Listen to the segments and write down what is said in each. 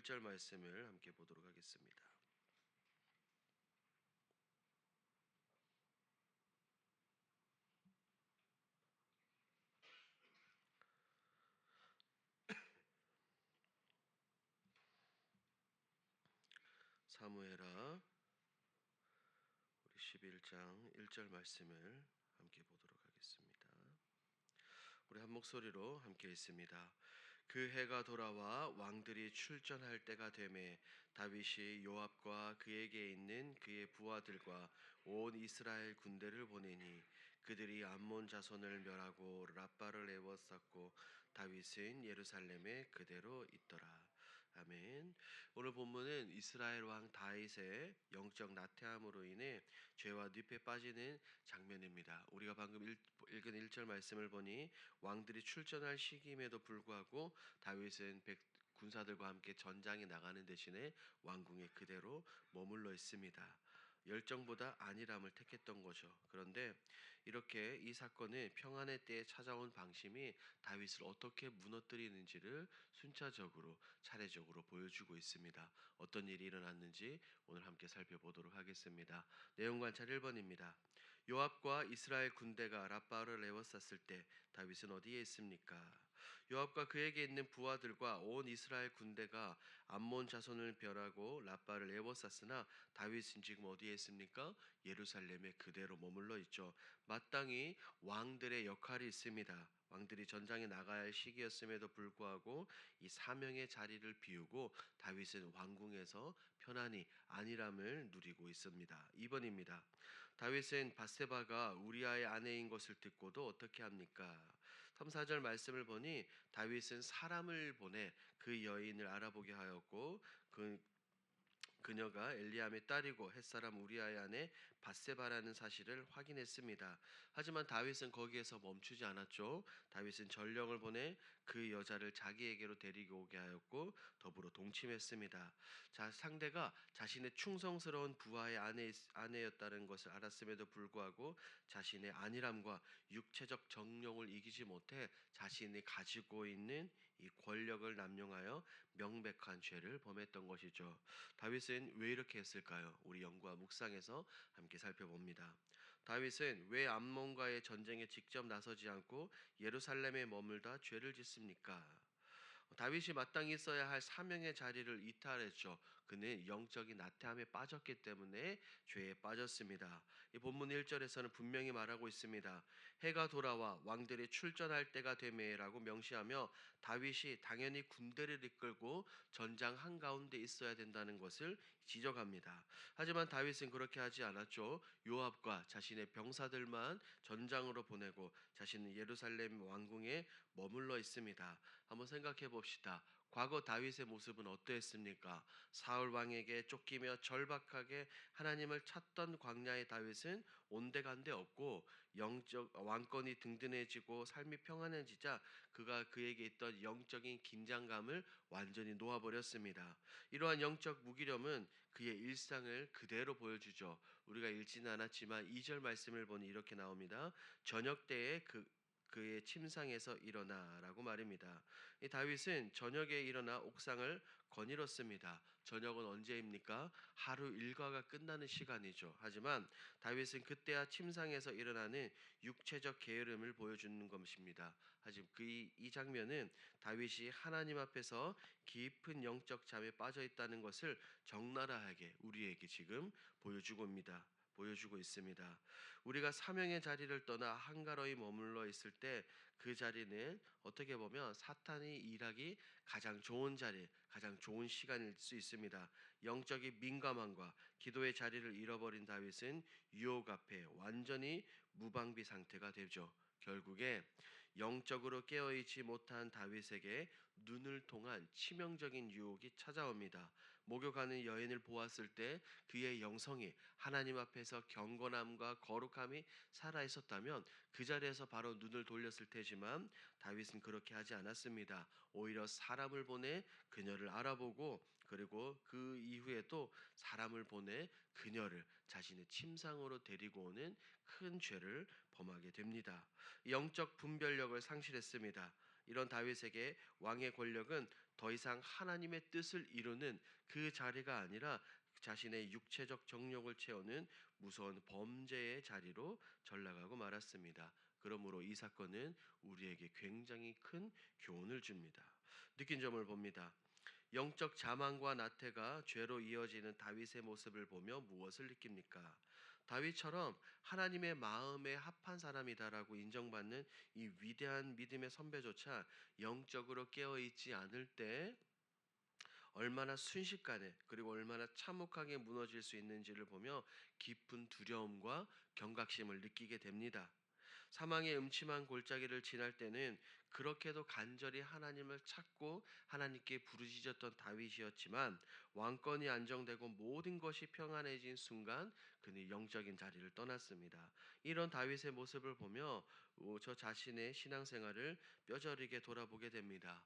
1절 말씀을 함께 보도록 하겠습니다. 사무엘하 우리 11장 1절 말씀을 함께 보도록 하겠습니다. 우리 한 목소리로 함께 읽습니다. 그 해가 돌아와 왕들이 출전할 때가 되매 다윗이 요압과 그에게 있는 그의 부하들과 온 이스라엘 군대를 보내니 그들이 암몬 자손을 멸하고 랍바를 에워쌌고 다윗은 예루살렘에 그대로 있더라. 아멘. 오늘 본문은 이스라엘 왕 다윗의 영적 나태함으로 인해 죄와 늪에 빠지는 장면입니다. 우리가 방금 읽은 1절 말씀을 보니 왕들이 출전할 시기임에도 불구하고 다윗은 군사들과 함께 전장에 나가는 대신에 왕궁에 그대로 머물러 있습니다. 열정보다 안일함을 택했던 거죠. 그런데 이렇게 이 사건은 평안의 때에 찾아온 방심이 다윗을 어떻게 무너뜨리는지를 순차적으로 차례적으로 보여주고 있습니다. 어떤 일이 일어났는지 오늘 함께 살펴보도록 하겠습니다. 내용 관찰 1번입니다. 요압과 이스라엘 군대가 랍바를 에워쌌을 때 다윗은 어디에 있습니까? 요압과 그에게 있는 부하들과 온 이스라엘 군대가 암몬 자손을 멸하고 랍바를 에워쌌으나 다윗은 지금 어디에 있습니까? 예루살렘에 그대로 머물러 있죠. 마땅히 왕들의 역할이 있습니다. 왕들이 전장에 나가야 할 시기였음에도 불구하고 이 사명의 자리를 비우고 다윗은 왕궁에서 편안히 안일함을 누리고 있습니다. 2번입니다. 다윗은 바세바가 우리아의 아내인 것을 듣고도 어떻게 합니까? 3, 4절 말씀을 보니 다윗은 사람을 보내 그 여인을 알아보게 하였고 그녀가 엘리암의 딸이고 햇사람 우리아의 아내 바세바라는 사실을 확인했습니다. 하지만 다윗은 거기에서 멈추지 않았죠. 다윗은 전령을 보내 그 여자를 자기에게로 데리고 오게 하였고 더불어 동침했습니다. 상대가 자신의 충성스러운 부하의 아내였다는 것을 알았음에도 불구하고 자신의 안일함과 육체적 정욕을 이기지 못해 자신이 가지고 있는 이 권력을 남용하여 명백한 죄를 범했던 것이죠. 다윗은 왜 이렇게 했을까요? 우리 연구와 묵상에서 함께 살펴봅니다. 다윗은 왜 암몬과의 전쟁에 직접 나서지 않고 예루살렘에 머물다 죄를 짓습니까? 다윗이 마땅히 있어야 할 사명의 자리를 이탈했죠. 그는 영적인 나태함에 빠졌기 때문에 죄에 빠졌습니다. 이 본문 1절에서는 분명히 말하고 있습니다. 해가 돌아와 왕들이 출전할 때가 되매라고 명시하며 다윗이 당연히 군대를 이끌고 전장 한가운데 있어야 된다는 것을 지적합니다. 하지만 다윗은 그렇게 하지 않았죠. 요압과 자신의 병사들만 전장으로 보내고 자신은 예루살렘 왕궁에 머물러 있습니다. 한번 생각해 봅시다. 과거 다윗의 모습은 어떠했습니까? 사울 왕에게 쫓기며 절박하게 하나님을 찾던 광야의 다윗은 온데간데 없고 영적 왕권이 든든해지고 삶이 평안해지자 그에게 있던 영적인 긴장감을 완전히 놓아버렸습니다. 이러한 영적 무기력은 그의 일상을 그대로 보여주죠. 우리가 읽지는 않았지만 2절 말씀을 보니 이렇게 나옵니다. 저녁 때에 그의 침상에서 일어나라고 말입니다. 이 다윗은 저녁에 일어나 옥상을 거닐었습니다. 저녁은 언제입니까? 하루 일과가 끝나는 시간이죠. 하지만 다윗은 그때야 침상에서 일어나는 육체적 게으름을 보여주는 것입니다. 하지만 이 장면은 다윗이 하나님 앞에서 깊은 영적 잠에 빠져 있다는 것을 적나라하게 우리에게 지금 보여주고 있습니다. 우리가 사명의 자리를 떠나 한가로이 머물러 있을 때 그 자리는 어떻게 보면 사탄이 일하기 가장 좋은 자리, 가장 좋은 시간일 수 있습니다. 영적인 민감함과 기도의 자리를 잃어버린 다윗은 유혹 앞에 완전히 무방비 상태가 되죠. 결국에 영적으로 깨어있지 못한 다윗에게 눈을 통한 치명적인 유혹이 찾아옵니다. 목욕하는 여인을 보았을 때 그의 영성이 하나님 앞에서 경건함과 거룩함이 살아있었다면 그 자리에서 바로 눈을 돌렸을 테지만 다윗은 그렇게 하지 않았습니다. 오히려 사람을 보내 그녀를 알아보고 그리고 그 이후에 또 사람을 보내 그녀를 자신의 침상으로 데리고 오는 큰 죄를 범하게 됩니다. 영적 분별력을 상실했습니다. 이런 다윗에게 왕의 권력은 더 이상 하나님의 뜻을 이루는 그 자리가 아니라 자신의 육체적 정욕을 채우는 무서운 범죄의 자리로 전락하고 말았습니다. 그러므로 이 사건은 우리에게 굉장히 큰 교훈을 줍니다. 느낀 점을 봅니다. 영적 자만과 나태가 죄로 이어지는 다윗의 모습을 보며 무엇을 느낍니까? 다윗처럼 하나님의 마음에 합한 사람이다라고 인정받는 이 위대한 믿음의 선배조차 영적으로 깨어 있지 않을 때 얼마나 순식간에 그리고 얼마나 참혹하게 무너질 수 있는지를 보며 깊은 두려움과 경각심을 느끼게 됩니다. 사망의 음침한 골짜기를 지날 때는 그렇게도 간절히 하나님을 찾고 하나님께 부르짖었던 다윗이었지만 왕권이 안정되고 모든 것이 평안해진 순간 그는 영적인 자리를 떠났습니다. 이런 다윗의 모습을 보며 저 자신의 신앙생활을 뼈저리게 돌아보게 됩니다.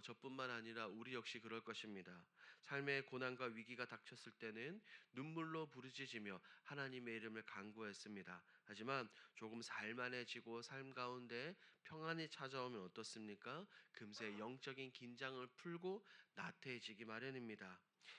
저뿐만 아니라 우리 역시 그럴 것입니다. 삶의 고난과 위기가 닥쳤을 때는 눈물로 부르짖으며 하나님의 이름을 간구했습니다. 하지만 조금 살만해지고 삶 가운데 평안이 찾아오면 어떻습니까? 금세 영적인 긴장을 풀고 나태해지기 마련입니다.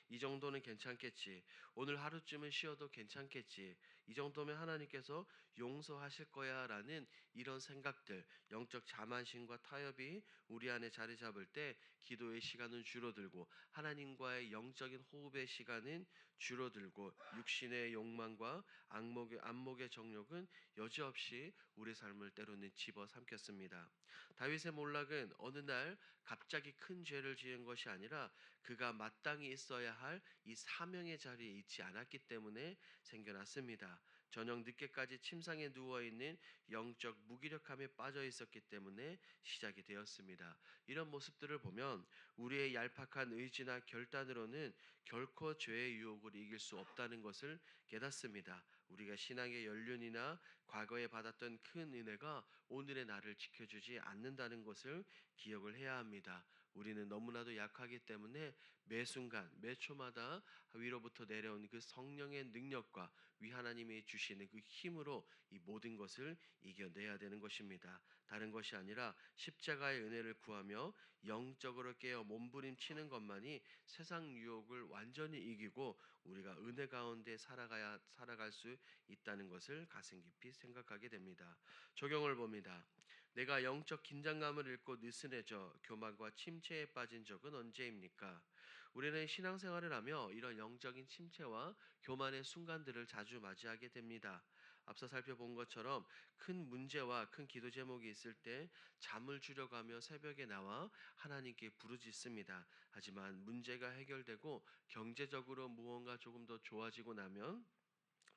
이 정도는 괜찮겠지. 오늘 하루쯤은 쉬어도 괜찮겠지. 이 정도면 하나님께서 용서하실 거야 라는 이런 생각들, 영적 자만심과 타협이 우리 안에 자리 잡을 때 기도의 시간은 줄어들고 하나님과의 영적인 호흡의 시간은 줄어들고 육신의 욕망과 안목의 정욕은 여지없이 우리 삶을 때로는 집어삼켰습니다. 다윗의 몰락은 어느 날 갑자기 큰 죄를 지은 것이 아니라 그가 마땅히 있어야 할 이 사명의 자리에 있지 않았기 때문에 생겨났습니다. 저녁 늦게까지 침상에 누워있는 영적 무기력함에 빠져 있었기 때문에 시작이 되었습니다. 이런 모습들을 보면 우리의 얄팍한 의지나 결단으로는 결코 죄의 유혹을 이길 수 없다는 것을 깨닫습니다. 우리가 신앙의 연륜이나 과거에 받았던 큰 은혜가 오늘의 나를 지켜주지 않는다는 것을 기억을 해야 합니다. 우리는 너무나도 약하기 때문에 매 순간 매 초마다 위로부터 내려온 그 성령의 능력과 위 하나님이 주시는 그 힘으로 이 모든 것을 이겨내야 되는 것입니다. 다른 것이 아니라 십자가의 은혜를 구하며 영적으로 깨어 몸부림치는 것만이 세상 유혹을 완전히 이기고 우리가 은혜 가운데 살아갈 수 있다는 것을 가슴 깊이 생각하게 됩니다. 적용을 봅니다. 내가 영적 긴장감을 잃고 느슨해져 교만과 침체에 빠진 적은 언제입니까? 우리는 신앙생활을 하며 이런 영적인 침체와 교만의 순간들을 자주 맞이하게 됩니다. 앞서 살펴본 것처럼 큰 문제와 큰 기도 제목이 있을 때 잠을 줄여가며 새벽에 나와 하나님께 부르짖습니다. 하지만 문제가 해결되고 경제적으로 무언가 조금 더 좋아지고 나면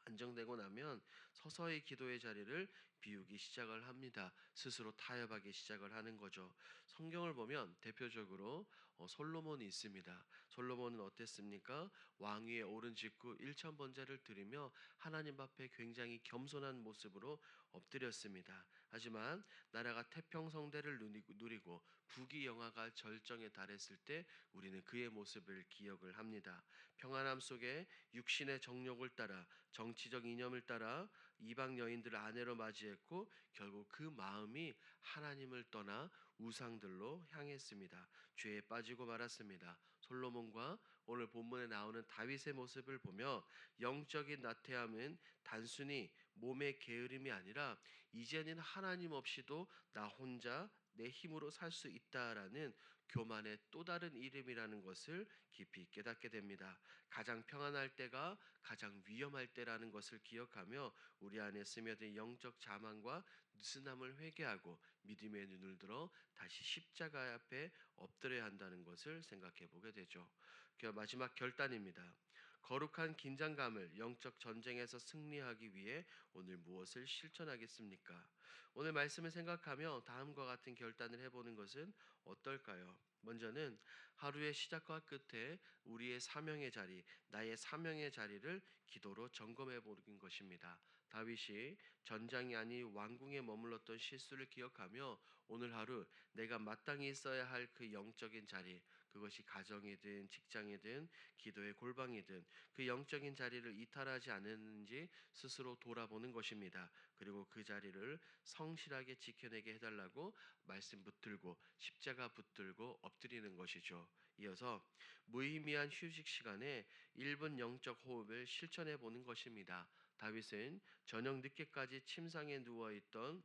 안정되고 나면 서서히 기도의 자리를 비우기 시작을 합니다. 스스로 타협하기 시작을 하는 거죠. 성경을 보면 대표적으로 솔로몬이 있습니다. 솔로몬은 어땠습니까? 왕위에 오른 직후 일천번제를 드리며 하나님 앞에 굉장히 겸손한 모습으로 엎드렸습니다. 하지만 나라가 태평성대를 누리고 부귀영화가 절정에 달했을 때 우리는 그의 모습을 기억을 합니다. 평안함 속에 육신의 정욕을 따라 정치적 이념을 따라 이방 여인들을 아내로 맞이했고 결국 그 마음이 하나님을 떠나 우상들로 향했습니다. 죄에 빠지고 말았습니다. 솔로몬과 오늘 본문에 나오는 다윗의 모습을 보며 영적인 나태함은 단순히 몸의 게으름이 아니라 이제는 하나님 없이도 나 혼자 내 힘으로 살 수 있다라는 교만의 또 다른 이름이라는 것을 깊이 깨닫게 됩니다. 가장 평안할 때가 가장 위험할 때라는 것을 기억하며 우리 안에 스며든 영적 자만과 느슨함을 회개하고 믿음의 눈을 들어 다시 십자가 앞에 엎드려야 한다는 것을 생각해 보게 되죠. 마지막 결단입니다. 거룩한 긴장감을 영적 전쟁에서 승리하기 위해 오늘 무엇을 실천하겠습니까? 오늘 말씀을 생각하며 다음과 같은 결단을 해보는 것은 어떨까요? 먼저는 하루의 시작과 끝에 우리의 사명의 자리, 나의 사명의 자리를 기도로 점검해 보는 것입니다. 다윗이 전장이 아닌 왕궁에 머물렀던 실수를 기억하며 오늘 하루 내가 마땅히 있어야 할 그 영적인 자리, 그것이 가정이든 직장이든 기도의 골방이든 그 영적인 자리를 이탈하지 않았는지 스스로 돌아보는 것입니다. 그리고 그 자리를 성실하게 지켜내게 해달라고 말씀 붙들고 십자가 붙들고 엎드리는 것이죠. 이어서 무의미한 휴식 시간에 1분 영적 호흡을 실천해 보는 것입니다. 다윗은 저녁 늦게까지 침상에 누워 있던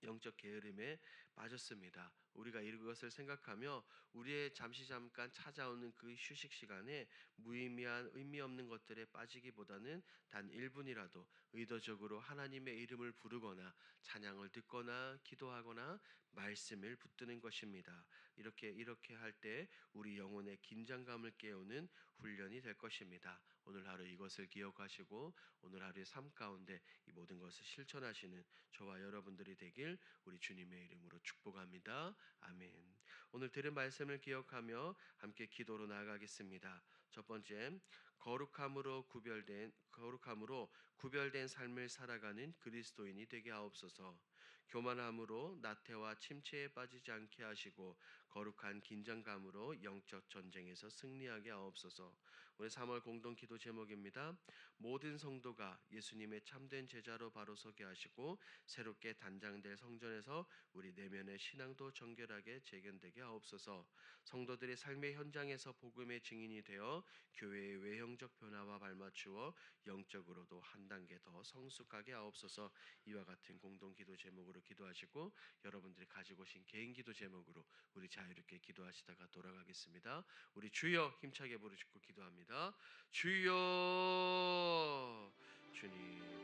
영적 게으름에 빠졌습니다. 우리가 이것을 생각하며 우리의 잠깐 찾아오는 그 휴식 시간에 무의미한 의미 없는 것들에 빠지기보다는 단 1분이라도 의도적으로 하나님의 이름을 부르거나 찬양을 듣거나 기도하거나 말씀을 붙드는 것입니다. 이렇게 할 때 우리 영혼의 긴장감을 깨우는 훈련이 될 것입니다. 오늘 하루 이것을 기억하시고 오늘 하루의 삶 가운데 이 모든 것을 실천하시는 저와 여러분들이 되길 우리 주님의 이름으로 축복합니다. 아멘. 오늘 들은 말씀을 기억하며 함께 기도로 나아가겠습니다. 첫 번째, 거룩함으로 구별된 삶을 살아가는 그리스도인이 되게 하옵소서. 교만함으로 나태와 침체에 빠지지 않게 하시고 거룩한 긴장감으로 영적 전쟁에서 승리하게 하옵소서. 오늘 3월 공동 기도 제목입니다. 모든 성도가 예수님의 참된 제자로 바로 서게 하시고 새롭게 단장될 성전에서 우리 내면의 신앙도 정결하게 재건되게 하옵소서. 성도들의 삶의 현장에서 복음의 증인이 되어 교회의 외형적 변화와 발맞추어 영적으로도 한 단계 더 성숙하게 하옵소서. 이와 같은 공동 기도 제목으로 기도하시고 여러분들이 가지고 오신 개인 기도 제목으로 우리 자유롭게 기도하시다가 돌아가겠습니다. 우리 주여 힘차게 부르시고 기도합니다. 주여, 주님